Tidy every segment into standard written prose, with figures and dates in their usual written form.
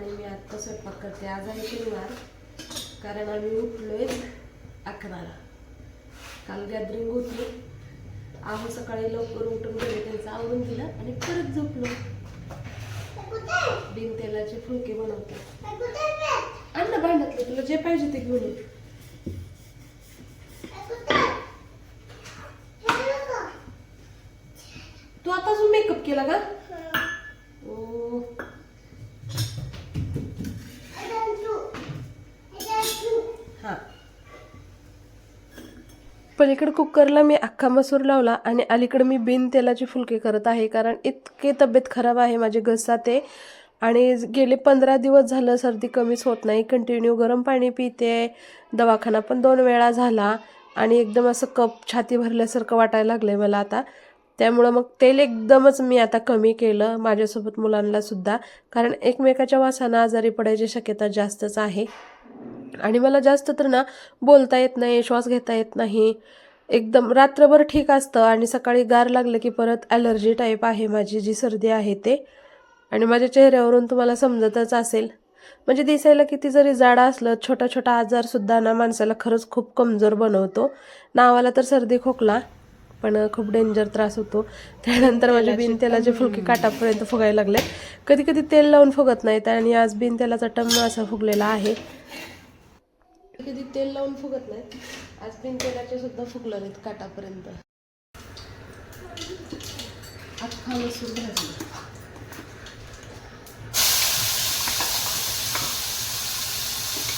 आणि मी आता स्वयंपाक करते. आज आहे शनिवार, कारण आम्ही उठलोय 11ला. काल गॅदरिंग होती. आम्ही सकाळी लवकर उठून गेले, त्यांचं आवरून दिलं आणि परत झोपलो. बिन तेलाचे फुलके बनवते. अन्न भांड्यातलं तुला जे पाहिजे ते घेऊन ये. तू आता अजून मेकअप केला का? हा. पलीकडे कुकरला मी अख्खा मसूर लावला आणि अलीकडे मी बिन तेलाचे फुलके करत आहे, कारण इतके तब्येत खराब आहे माझे, घसा ते. आणि गेले 15 दिवस झालं सर्दी कमीच होत नाही. कंटिन्यू गरम पाणी पिते, दवाखाना पण 2 वेळा झाला आणि एकदम असं कप छाती भरल्यासारखं वाटायला लागलंय मला आता. त्यामुळं मग तेल एकदमच मी आता कमी केलं, माझ्यासोबत मुलांना सुद्धा, कारण एकमेकाच्या वासानं आजारी पडायची शक्यता जास्तच आहे. आणि मला जास्त तर ना बोलता येत नाही, श्वास घेता येत नाही. एकदम रात्रभर ठीक असतं आणि सकाळी गार लागलं की परत ॲलर्जी टाईप आहे माझी, जी सर्दी आहे ते. आणि माझ्या चेहऱ्यावरून तुम्हाला समजतच असेल. म्हणजे दिसायला किती जरी जाडं असलं, छोटा छोटा आजारसुद्धा ना माणसाला खरंच खूप कमजोर बनवतो. नावाला तर सर्दी खोकला, पण खूप डेंजर त्रास होतो. त्यानंतर माझे बिन तेलाचे फुलके काटापर्यंत फुगायला लागले. कधी कधी तेल लावून फुगत नाहीत आणि आज बिन तेलाचा टम्म असा फुगलेला आहे. कधी तेल लावून फुगत नाहीत, आज बिन तेलाचे सुद्धा फुगले नाहीत काटापर्यंत. अख्खा मसूर भाजला.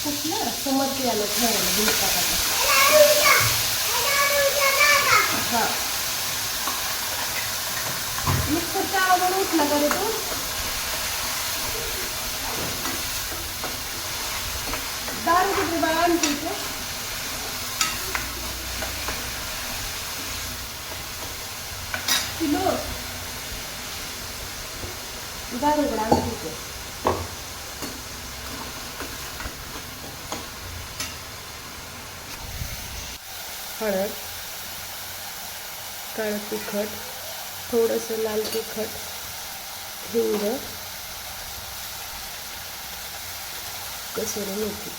कुठलं समजते आलं ठेवायला बिन टाकायला. हा, मिक्सरच्या आवाजाने उठला का रे तू? दारू कुठे बाळा आणते इथे? किलो दारूकडे आणते इथे. हळद, काळं तिखट, थोडंसं लाल तिखट, हिंग, कसुरी मेथी.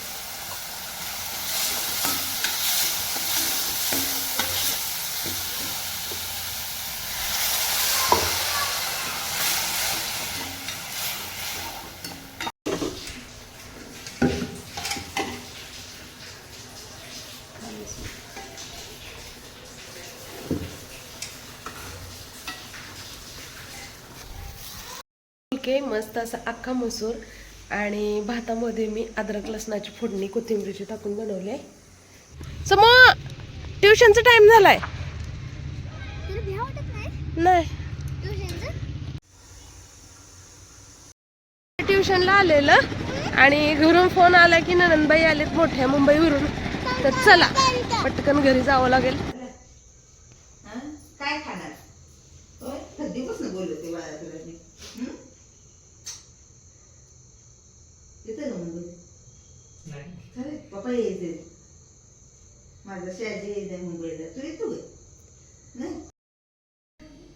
मस्त असा अख्खा मसूर आणि भातामध्ये मी अद्रक लसणाची फोडणी कोथिंबीरची टाकून बनवले. समो ट्युशनचा टाइम झालाय. नाही, ट्युशनला आलेलं आणि घरून फोन आला की ननंदबाई आलेत मोठ्या मुंबईवरून, तर चला पटकन घरी जावं लागेल. काय खाणार? कधीपासून बोलते बाळा तुला मी? येते का मुंबई? नाही, पप्पा यायचे, माझा शहाजी यायचे मुंबईला. तू येतो नाही?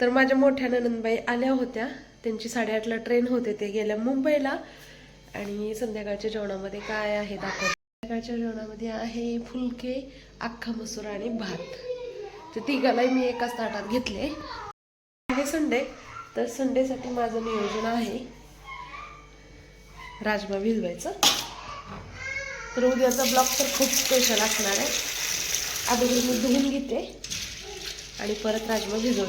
तर माझ्या मोठ्या ननंदबाई आल्या होत्या, त्यांची 8:30ला ट्रेन होते, ते गेल्या मुंबईला. आणि संध्याकाळच्या जेवणामध्ये काय आहे दाखव. संध्याकाळच्या जेवणामध्ये आहे फुलके, अख्खा मसूर आणि भात. ते तिघालाही मी एकाच ताटात घेतले. आहे संडे, तर संडेसाठी माझं नियोजन आहे राजमा भिजवायचं. तर उद्याचा ब्लॉग तर खूप स्पेशल असणार आहे. अगोदर मी धुवून घेते आणि परत राजमा भिजवते.